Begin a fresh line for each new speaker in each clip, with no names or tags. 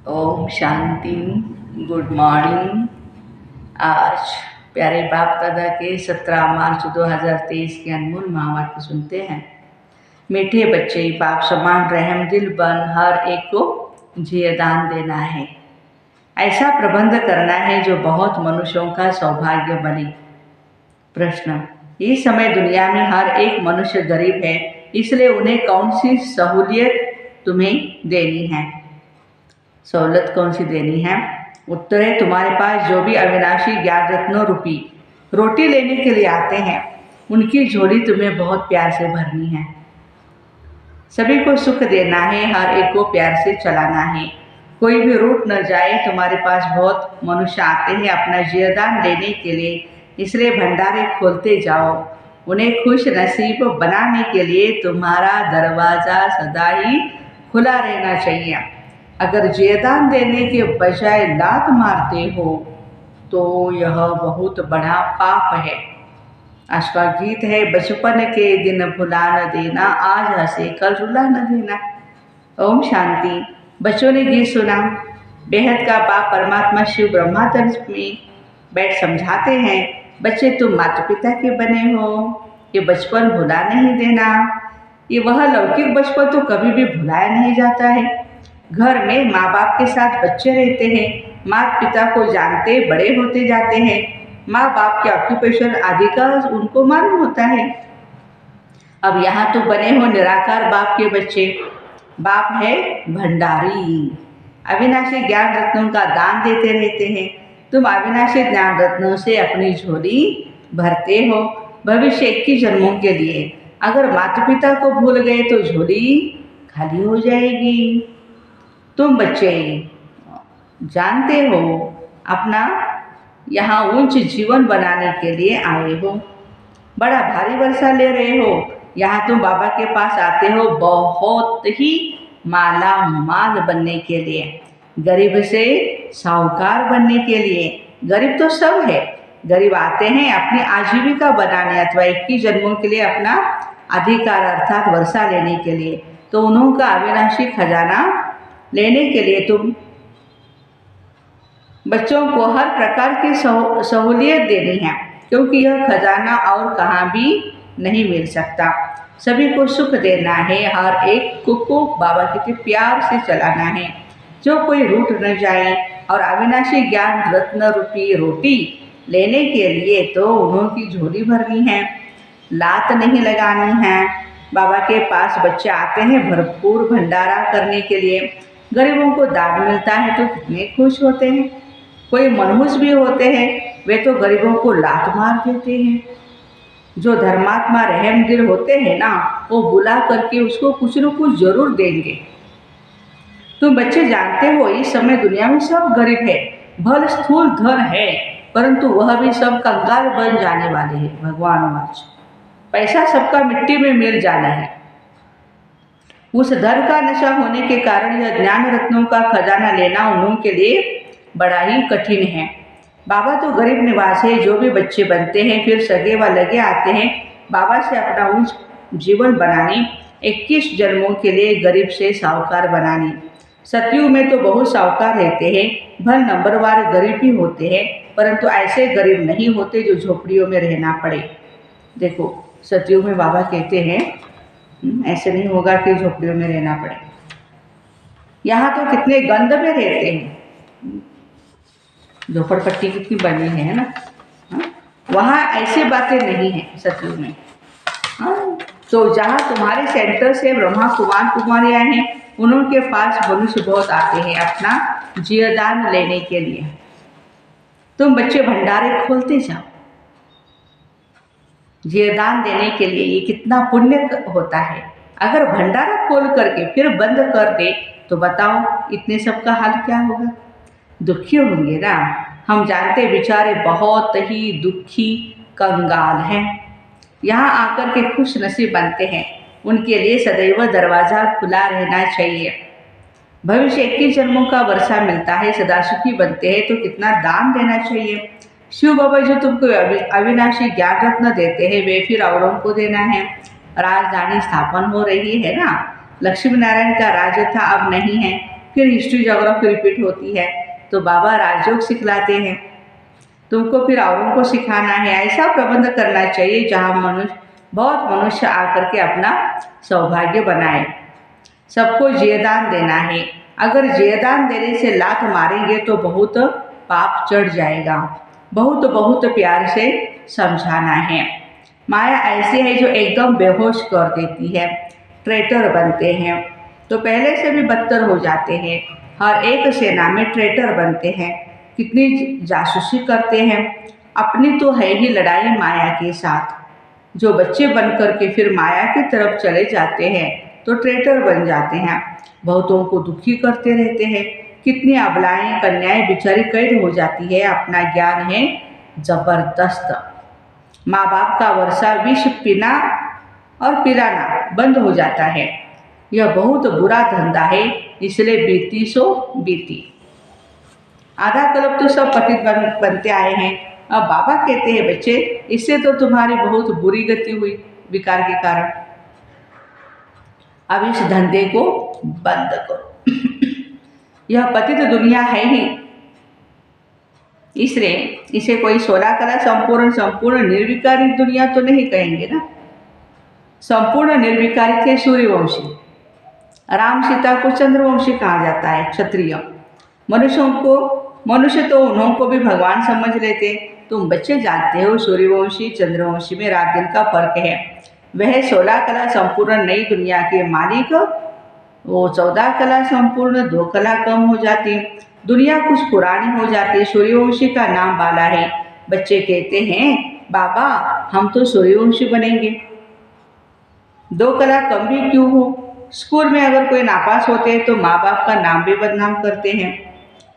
Om Shanti. Good morning. आज प्यारे बाप दादा के 17 मार्च 2023 के अनमोल महावाक्य सुनते हैं। मीठे बच्चे, बाप समान रहम दिल बन हर एक को जियदान देना है। ऐसा प्रबंध करना है जो बहुत मनुष्यों का सौभाग्य बने। प्रश्न: इस समय दुनिया में हर एक मनुष्य गरीब है, इसलिए उन्हें कौन सी सहूलियत तुम्हें देनी है? सहूलत कौन सी देनी है? उत्तर है, तुम्हारे पास जो भी अविनाशी ज्ञान रत्नों रूपी रोटी लेने के लिए आते हैं, उनकी झोली तुम्हें बहुत प्यार से भरनी है। सभी को सुख देना है, हर एक को प्यार से चलाना है, कोई भी रूठ न जाए। तुम्हारे पास बहुत मनुष्य आते हैं अपना जीवदान लेने के लिए, इसलिए भंडारे खोलते जाओ। उन्हें खुश नसीब बनाने के लिए तुम्हारा दरवाज़ा सदा ही खुला रहना चाहिए। अगर जीवदान देने के बजाय लात मारते हो तो यह बहुत बड़ा पाप है। अश्वा गीत है, बचपन के दिन भुला न देना, आज हंसे कल रुला न देना। ओम शांति। बच्चों ने गीत सुना। बेहद का बाप परमात्मा शिव ब्रह्मा तंज में बैठ समझाते हैं, बच्चे तुम माता पिता के बने हो, ये बचपन भुला नहीं देना। ये वह लौकिक बचपन तो कभी भी भुलाया नहीं जाता है। घर में माँ बाप के साथ बच्चे रहते हैं, माता पिता को जानते बड़े होते जाते हैं, माँ बाप के ऑक्यूपेशन आदि का उनको मालूम होता है। अब यहाँ तो बने हो निराकार बाप के बच्चे। बाप है भंडारी, अविनाशी ज्ञान रत्नों का दान देते रहते हैं। तुम अविनाशी ज्ञान रत्नों से अपनी झोली भरते हो भविष्य 21 जन्मों के लिए। अगर माता पिता को भूल गए तो झोली खाली हो जाएगी। तुम बच्चे जानते हो अपना यहाँ उच्च जीवन बनाने के लिए आए हो, बड़ा भारी वर्षा ले रहे हो। यहाँ तुम बाबा के पास आते हो बहुत ही माला माल बनने के लिए, गरीब से साहूकार बनने के लिए। गरीब तो सब है, गरीब आते हैं अपनी आजीविका बनाने अथवा 21 जन्मों के लिए अपना अधिकार अर्थात वर्षा लेने के लिए। तो उन्हों का अविनाशी खजाना लेने के लिए तुम बच्चों को हर प्रकार की सहूलियत देनी है, क्योंकि यह खजाना और कहाँ भी नहीं मिल सकता। सभी को सुख देना है, हर एक को बाबा के प्यार से चलाना है, जो कोई रूठ न जाए। और अविनाशी ज्ञान रत्न रूपी रोटी लेने के लिए तो उन्हों की झोली भरनी है, लात नहीं लगानी है। बाबा के पास बच्चे आते हैं भरपूर भंडारा करने के लिए। गरीबों को दान मिलता है तो कितने खुश होते हैं। कोई मनहूस भी होते हैं, वे तो गरीबों को लात मार देते हैं। जो धर्मात्मा रहम दिल होते हैं ना, वो बुला करके उसको कुछ न कुछ जरूर देंगे। तुम बच्चे जानते हो इस समय दुनिया में सब गरीब है, भल स्थूल धन है, परंतु वह भी सब कंगाल बन जाने वाले हैं। भगवान वाच पैसा सबका मिट्टी में मिल जाना है। उस धन का नशा होने के कारण यह ज्ञान रत्नों का खजाना लेना उन्हों के लिए बड़ा ही कठिन है। बाबा तो गरीब निवास है, जो भी बच्चे बनते हैं फिर सगे व लगे आते हैं बाबा से अपना उच्च जीवन बनाने, 21 जन्मों के लिए गरीब से साहूकार बनाने। सतयुग में तो बहुत साहूकार रहते हैं, भल नंबरवार गरीब ही होते हैं, परंतु ऐसे गरीब नहीं होते जो झोपड़ियों में रहना पड़े। देखो सतयुग में बाबा कहते हैं ऐसे नहीं होगा कि झोपड़ियों में रहना पड़े। यहाँ तो कितने गंद में रहते हैं, झोपड़पट्टी कितनी बनी है ना। वहाँ ऐसी बातें नहीं हैं सतयुग में। तो जहाँ तुम्हारे सेंटर से ब्रह्मा कुमार कुमारी आए हैं, उनके पास मनुष्य बहुत आते हैं अपना जीवदान लेने के लिए। तुम बच्चे भंडारे खोलते जाओ जीवदान देने के लिए। ये कितना पुण्य होता है। अगर भंडारा खोल करके फिर बंद कर दे तो बताओ इतने सबका हाल क्या होगा। दुखी होंगे ना। हम जानते बेचारे बहुत ही दुखी कंगाल हैं, यहाँ आकर के खुश नसीब बनते हैं। उनके लिए सदैव दरवाज़ा खुला रहना चाहिए। भविष्य 21 जन्मों का वर्षा मिलता है, सदा सुखी बनते हैं तो कितना दान देना चाहिए। शिव बाबा जो तुमको अविनाशी ज्ञान रत्न देते हैं वे फिर औरों को देना है। राजधानी स्थापन हो रही है ना, लक्ष्मी नारायण का राज्य था अब नहीं है। फिर हिस्ट्री ज्योग्राफी रिपीट होती है, तो बाबा राजयोग सिखलाते हैं, तुमको फिर औरों को सिखाना है। ऐसा प्रबंध करना चाहिए जहाँ बहुत मनुष्य आकर के अपना सौभाग्य बनाए। सबको जयदान देना है। अगर जयदान देने से लात मारेंगे तो बहुत पाप चढ़ जाएगा। बहुत बहुत प्यार से समझाना है। माया ऐसी है जो एकदम बेहोश कर देती है। ट्रेटर बनते हैं तो पहले से भी बदतर हो जाते हैं। हर एक सेना में ट्रेटर बनते हैं। कितनी जासूसी करते हैं। अपनी तो है ही लड़ाई माया के साथ। जो बच्चे बन कर के फिर माया की तरफ चले जाते हैं तो ट्रेटर बन जाते हैं। बहुतों को दुखी करते रहते हैं। कितनी अबलाएं कन्याएं बेचारी कैद हो जाती है। अपना ज्ञान है जबरदस्त। माँ बाप का वर्षा विष पीना और पिलाना बंद हो जाता है। यह बहुत बुरा धंधा है, इसलिए बीती सो बीती। आधा कल्प तो सब पतित बनते आए हैं। अब बाबा कहते हैं बच्चे, इससे तो तुम्हारी बहुत बुरी गति हुई विकार के कारण। अब इस धंधे को बंद करो। यह पतित दुनिया है ही, इसलिए इसे कोई 16 कला संपूर्ण निर्विकारी दुनिया तो नहीं कहेंगे ना। संपूर्ण निर्विकारी थे सूर्यवंशी। राम सीता को चंद्रवंशी कहा जाता है, क्षत्रिय। मनुष्य तो उन्हों को भी भगवान समझ लेते। तुम बच्चे जानते हो सूर्यवंशी चंद्रवंशी में रात दिन का फर्क है। वह 16 कला संपूर्ण नई दुनिया के मालिक, वो 14 कला संपूर्ण 2 कला कम हो जाती। दुनिया कुछ पुरानी हो जाती। सूर्यवंशी का नाम बाला है। बच्चे कहते हैं बाबा हम तो सूर्यवंशी बनेंगे। 2 कला कम भी क्यों हो। स्कूल में अगर कोई नापास होते हैं तो माँ बाप का नाम भी बदनाम करते हैं।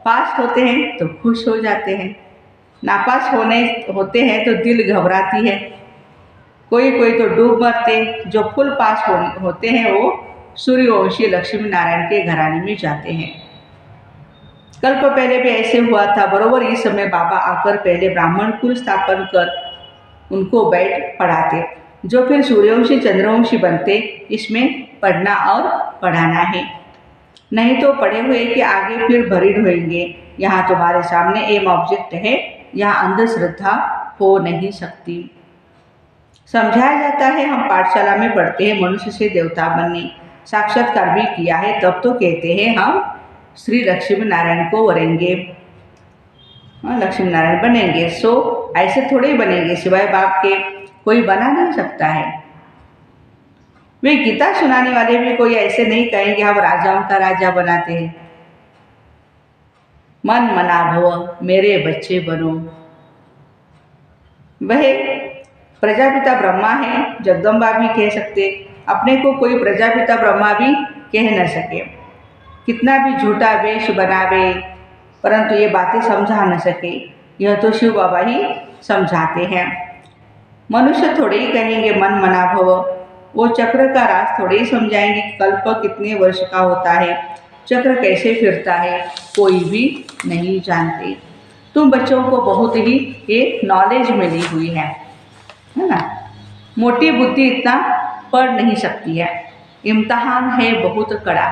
पास होते हैं तो खुश हो जाते हैं। नापास होते हैं तो दिल घबराती है। कोई तो डूब मरते। जो फुल पास होते हैं वो सूर्यवंशी लक्ष्मी नारायण के घराने में जाते हैं। कल्प पहले भी ऐसे हुआ था। बरोबर इस समय बाबा आकर पहले ब्राह्मण कुल स्थापन कर उनको बैठ पढ़ाते, जो फिर सूर्यवंशी चंद्रवंशी बनते। इसमें पढ़ना और पढ़ाना है, नहीं तो पढ़े हुए के आगे फिर भरी ढोएंगे। यहाँ तुम्हारे सामने एम ऑब्जेक्ट है, यहाँ अंधश्रद्धा हो नहीं सकती। समझाया जाता है। हम पाठशाला में पढ़ते हैं मनुष्य से देवता बनने। साक्षात्कार भी किया है, तब तो कहते हैं हम श्री लक्ष्मी नारायण को वरेंगे, लक्ष्मी नारायण बनेंगे। सो ऐसे थोड़े ही बनेंगे, सिवाय बाप के कोई बना नहीं सकता है। वे गीता सुनाने वाले भी कोई ऐसे नहीं कहेंगे हम राजाओं का राजा बनाते हैं। मन मना भव मेरे बच्चे बनो। वह प्रजापिता ब्रह्मा है, जगदम्बा भी कह सकते। अपने को कोई प्रजापिता ब्रह्मा भी कह न सके। कितना भी झूठा वेश बनावे परंतु ये बातें समझा न सके। यह तो शिव बाबा ही समझाते हैं। मनुष्य थोड़े ही कहेंगे मन मना भव। वो चक्र का राज थोड़े ही समझाएंगे कि कल्प कितने वर्ष का होता है, चक्र कैसे फिरता है, कोई भी नहीं जानते। तुम बच्चों को बहुत ही एक नॉलेज मिली हुई है ना। मोटी बुद्धि इतना पढ़ नहीं सकती है। इम्तहान है बहुत कड़ा,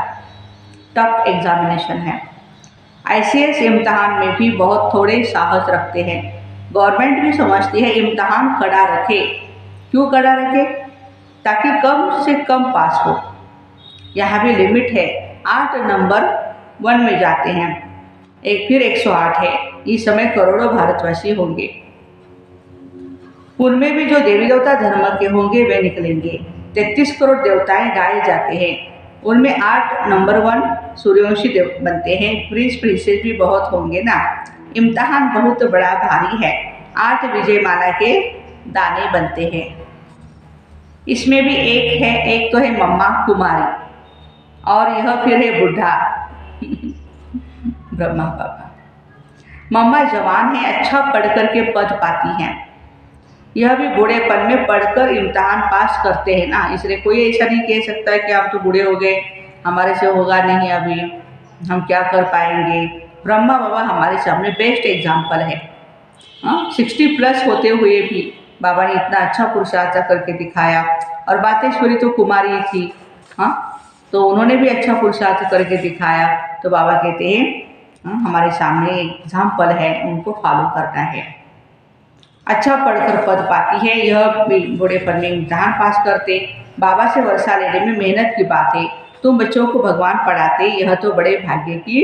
टफ एग्जामिनेशन है। ICS इम्तहान में भी बहुत थोड़े साहस रखते हैं। गवर्नमेंट भी समझती है इम्तहान कड़ा रखे। क्यों कड़ा रखे? ताकि कम से कम पास हो। यहाँ भी लिमिट है। 8 नंबर 1 में जाते हैं, फिर 108 है। इस समय करोड़ों भारतवासी होंगे, उनमें भी जो देवी देवता धर्म के होंगे वे निकलेंगे। 33 करोड़ देवताएं गाए जाते हैं, उनमें 8 नंबर 1 सूर्यवंशी देव बनते हैं। प्रिंसेस भी बहुत होंगे ना। इम्तहान बहुत बड़ा भारी है। 8 विजयमाला के दाने बनते हैं। इसमें भी एक है, एक तो है मम्मा कुमारी और यह फिर है बुढ़ा ब्रह्मा बाबा। मम्मा जवान है, अच्छा पढ़ कर के पद पाती हैं। यह भी बूढ़ेपन में पढ़कर इम्तहान पास करते हैं ना। इसलिए कोई ऐसा नहीं कह सकता है कि आप तो बूढ़े हो गए, हमारे से होगा नहीं, अभी हम क्या कर पाएंगे। ब्रह्मा बाबा हमारे सामने बेस्ट एग्जाम्पल है। 60+ होते हुए भी बाबा ने इतना अच्छा पुरुषार्थ करके दिखाया। और बातेश्वरी तो कुमारी थी। तो उन्होंने भी अच्छा पुरुषार्थ करके दिखाया। तो बाबा कहते हैं हमारे सामने एग्जाम्पल है, उनको फॉलो करना है। अच्छा पढ़कर पद पाती है, यह बूढ़ेपन में इम्तिहान पास करते, बाबा से वर्षा लेने में मेहनत की बात है, तुम बच्चों को भगवान पढ़ाते, यह तो बड़े भाग्य की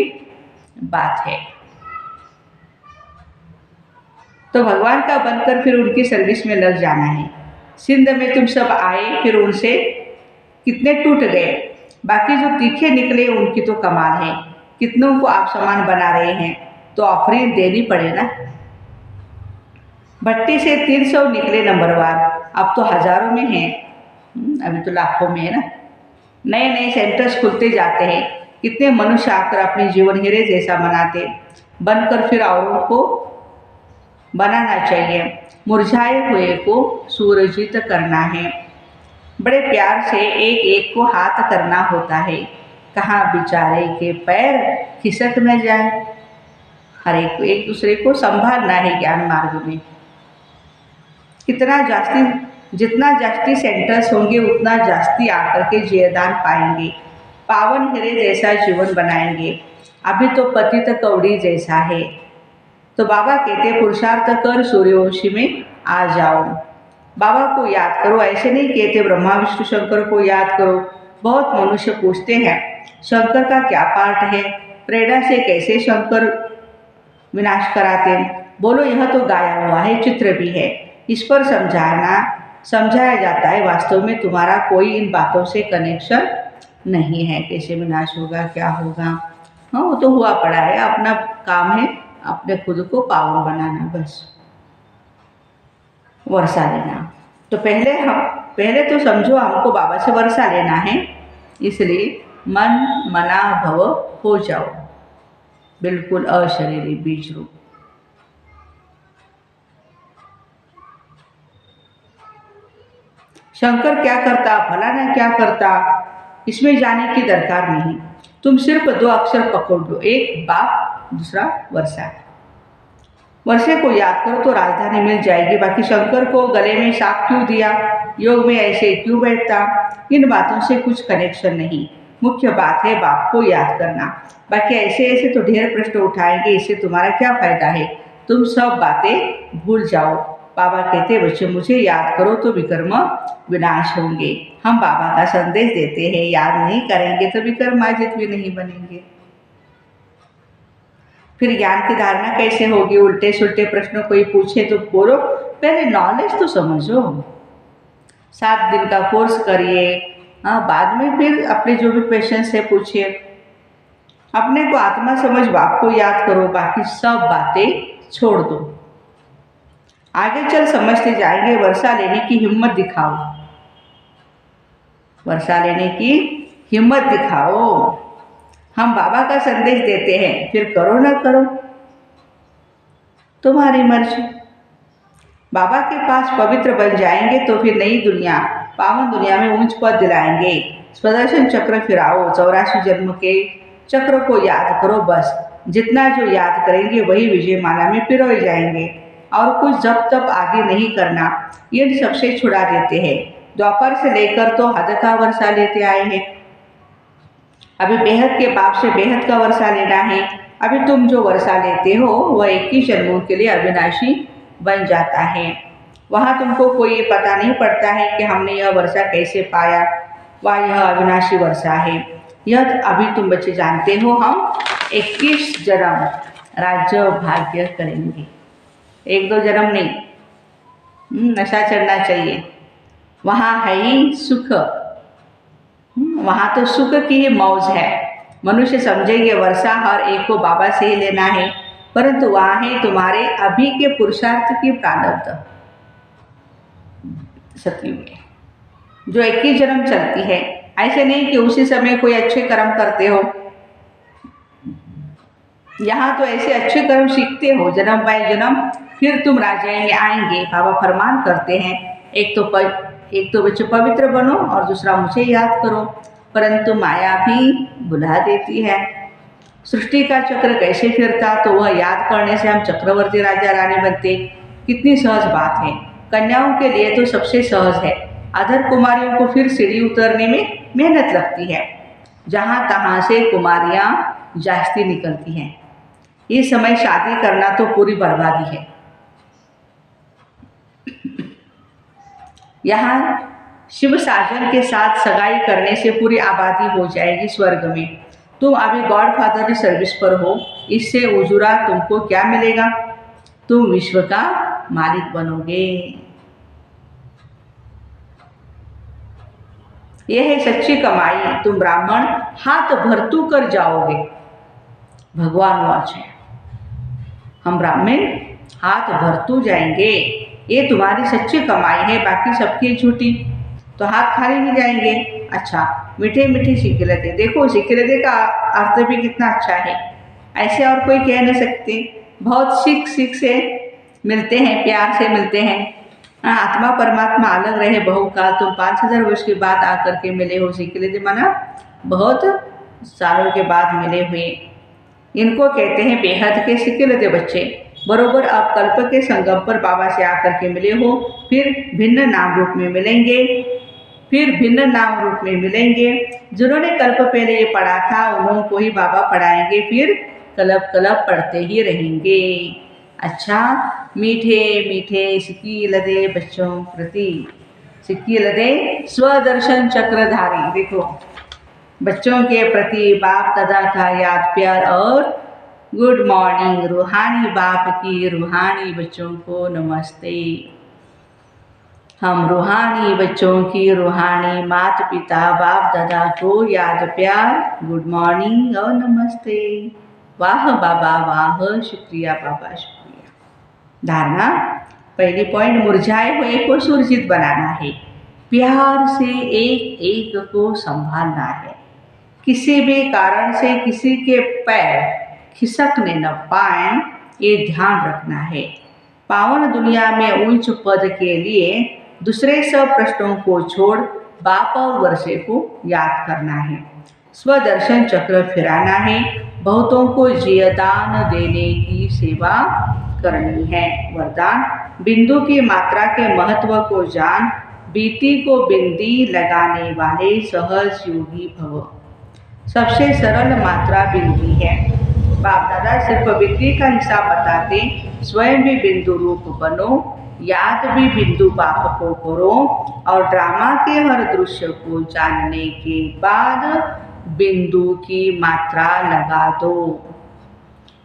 बात है। तो भगवान का बनकर फिर उनकी सर्विस में लग जाना है। सिंध में तुम सब आए, फिर उनसे कितने टूट गए, बाकी जो तीखे निकले उनकी तो कमाल है। कितनों को आप समान बना रहे हैं, तो ऑफरिंग देनी पड़े ना। भट्टी से 300 निकले नंबरवार, अब तो हजारों में हैं, अभी तो लाखों में है ना। नए नए सेंटर्स खुलते जाते हैं, कितने मनुष्य आकर अपनी जीवन हीरे जैसा बनाते, बनकर फिर औरों को बनाना चाहिए। मुरझाए हुए को सूरजित करना है, बड़े प्यार से एक एक को हाथ करना होता है, कहाँ बेचारे के पैर खिसक न जाए। हर एक दूसरे को संभालना है ज्ञान मार्ग में। जितना जास्ती सेंटर्स होंगे उतना जास्ती आकर के जयदान पाएंगे, पावन हीरे जैसा जीवन बनाएंगे। अभी तो पतित कौड़ी जैसा है। तो बाबा कहते पुरुषार्थ कर सूर्यवंशी में आ जाओ। बाबा को याद करो, ऐसे नहीं कहते ब्रह्मा विष्णु शंकर को याद करो। बहुत मनुष्य पूछते हैं शंकर का क्या पार्ट है, प्रेरणा से कैसे शंकर विनाश कराते। बोलो यह तो गाया हुआ है, चित्र भी है, इस पर समझाया जाता है। वास्तव में तुम्हारा कोई इन बातों से कनेक्शन नहीं है, कैसे विनाश होगा क्या होगा, हाँ वो तो हुआ पड़ा है। अपना काम है अपने खुद को पावन बनाना, बस वर्षा लेना। तो पहले तो समझो हमको बाबा से वर्षा लेना है, इसलिए मन मना भव हो जाओ, बिल्कुल अशरीरी बीज रूप। शंकर क्या करता, भला न क्या करता, इसमें जाने की दरकार नहीं। तुम सिर्फ 2 अक्षर पकड़ लो, एक बाप दूसरा वर्षा। वर्षे को याद करो तो राजधानी मिल जाएगी। बाकी शंकर को गले में सांप क्यों दिया, योग में ऐसे क्यों बैठता, इन बातों से कुछ कनेक्शन नहीं। मुख्य बात है बाप को याद करना। बाकी ऐसे तो ढेर प्रश्न उठाएंगे, इससे तुम्हारा क्या फायदा है। तुम सब बातें भूल जाओ। बाबा कहते बच्चे मुझे याद करो तो विकर्म विनाश होंगे। हम बाबा का संदेश देते हैं, याद नहीं करेंगे तो विकर्माजित भी नहीं बनेंगे। फिर ज्ञान की धारणा कैसे होगी। उल्टे सुल्टे प्रश्न कोई पूछे तो बोलो पहले नॉलेज तो समझो। 7 दिन का कोर्स करिए, बाद में फिर अपने जो भी क्वेश्चन है पूछिए। अपने को आत्मा समझ बाप को याद करो, बाकी सब बातें छोड़ दो। आगे चल समझते जाएंगे। वर्षा लेने की हिम्मत दिखाओ, वर्षा लेने की हिम्मत दिखाओ। हम बाबा का संदेश देते हैं, फिर करो ना करो तुम्हारी मर्जी। बाबा के पास पवित्र बन जाएंगे तो फिर नई दुनिया, पावन दुनिया में ऊंच पद दिलाएंगे। स्वदर्शन चक्र फिराओ, 84 जन्म के चक्र को याद करो। बस जितना जो याद करेंगे वही विजय माला में पिरोए जाएंगे। और कुछ जब तब आगे नहीं करना, ये सबसे छुड़ा देते हैं। द्वापर से लेकर तो हद का वर्षा लेते आए हैं, अभी बेहद के बाप से बेहद का वर्षा लेना है। अभी तुम जो वर्षा लेते हो वह 21 जन्मों के लिए अविनाशी बन जाता है। वहाँ तुमको कोई पता नहीं पड़ता है कि हमने यह वर्षा कैसे पाया, वह यह अविनाशी वर्षा है। यह अभी तुम बच्चे जानते हो। हम 21 जन्म राज्य भाग्य करेंगे, 1-2 जन्म नहीं। नशा चढ़ना चाहिए, वहाँ है ही सुख। वहाँ तो सुख की ही मौज है। मनुष्य समझेंगे वर्षा हर एक को बाबा से ही लेना है, परंतु वहाँ है तुम्हारे अभी के पुरुषार्थ की प्रारब्ध सतयुग में, जो 21 जन्म चलती है। ऐसे नहीं कि उसी समय कोई अच्छे कर्म करते हो। यहाँ तो ऐसे अच्छे कर्म सीखते हो जन्म बाय जन्म, फिर तुम राजाएं में आएंगे। बाबा फरमान करते हैं, एक तो बच्चे पवित्र बनो और दूसरा मुझे याद करो। परंतु माया भी बुला देती है। सृष्टि का चक्र कैसे फिरता, तो वह याद करने से हम चक्रवर्ती राजा रानी बनते। कितनी सहज बात है। कन्याओं के लिए तो सबसे सहज है। अधर कुमारियों को फिर सीढ़ी उतरने में मेहनत लगती है। जहाँ तहाँ से कुमारियाँ जास्ती निकलती हैं। इस समय शादी करना तो पूरी बर्बादी है। यहाँ शिव साजन के साथ सगाई करने से पूरी आबादी हो जाएगी स्वर्ग में। तुम अभी गॉडफादर की सर्विस पर हो, इससे उजूरा तुमको क्या मिलेगा? तुम विश्व का मालिक बनोगे। यह है सच्ची कमाई, तुम ब्राह्मण हाथ भरतू कर जाओगे। भगवान वाच है, हम ब्राह्मण हाथ भरतू जाएंगे, ये तुम्हारी सच्ची कमाई है, बाकी सबकी झूठी, तो हाथ खाली ही जाएंगे। अच्छा, मीठे मीठे सिकलते, देखो सिकलते का अर्थ भी कितना अच्छा है, ऐसे और कोई कह नहीं सकते। बहुत सीख से मिलते हैं, प्यार से मिलते हैं। आत्मा परमात्मा अलग रहे बहुकाल, तुम 5000 वर्ष के बाद आकर के मिले हो। सिकलते माना बहुत सालों के बाद मिले हुए, इनको कहते हैं बेहद के सिकलते बच्चे। बरोबर आप कल्प के संगम पर बाबा से आकर के मिले हो, फिर भिन्न नाम रूप में मिलेंगे, फिर भिन्न नाम रूप में मिलेंगे। जिन्होंने कल्प पहले ये पढ़ा था उन्होंने को ही बाबा पढ़ाएंगे, फिर कल्प कल्प पढ़ते ही रहेंगे। अच्छा, मीठे मीठे सिकीलदे बच्चों प्रति, सिकीलदे स्वदर्शन चक्रधारी, देखो बच्चों के प्रति बाप दादा का याद प्यार और गुड मॉर्निंग। रूहानी बाप की रूहानी बच्चों को नमस्ते। हम रूहानी बच्चों की रूहानी माता पिता बाप दादा को याद प्यार, गुड मॉर्निंग और नमस्ते। वाह बाबा वाह, शुक्रिया बाबा शुक्रिया। धारणा पहली पॉइंट, मुरझाए हुए को सुरजित बनाना है, प्यार से एक एक को संभालना है। किसी भी कारण से किसी के पैर खिसकने न पाए, ये ध्यान रखना है। पावन दुनिया में उच्च पद के लिए दूसरे सब प्रश्नों को छोड़ बाप और वर्षे को याद करना है। स्वदर्शन चक्र फिराना है, बहुतों को जीवदान देने की सेवा करनी है। वरदान, बिंदु की मात्रा के महत्व को जान, बीती को बिंदी लगाने वाले सहज योगी भव। सबसे सरल मात्रा बिंदी है। बाप दादा सिर्फ बिंदी का हिसाब बताते, स्वयं भी बिंदु रूप बनो, याद भी बिंदु बाप को करो, और ड्रामा के हर दृश्य को जानने के बाद बिंदु की मात्रा लगा दो।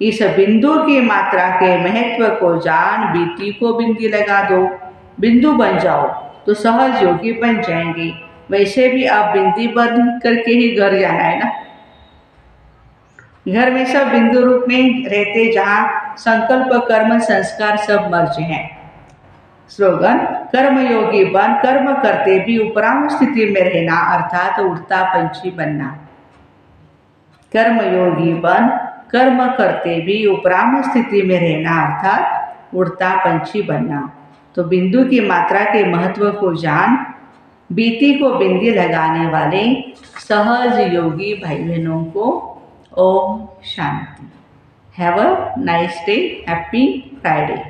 इस बिंदु की मात्रा के महत्व को जान, बीती को बिंदी लगा दो, बिंदु बन जाओ तो सहज योगी बन जाएंगे। वैसे भी आप बिंदी बन करके ही घर जाना है ना। घर में सब बिंदु रूप में रहते, जहाँ संकल्प कर्म संस्कार सब मर्ज हैं। स्लोगन, कर्मयोगी बन कर्म करते भी उपराम स्थिति में रहना, अर्थात उड़ता पंछी बनना। कर्मयोगी बन कर्म करते भी उपराम स्थिति में रहना, अर्थात उड़ता पंछी बनना। तो बिंदु की मात्रा के महत्व को जान, बीती को बिंदी लगाने वाले सहज योगी भाई बहनों को ओम शांति। Have a nice day, happy Friday.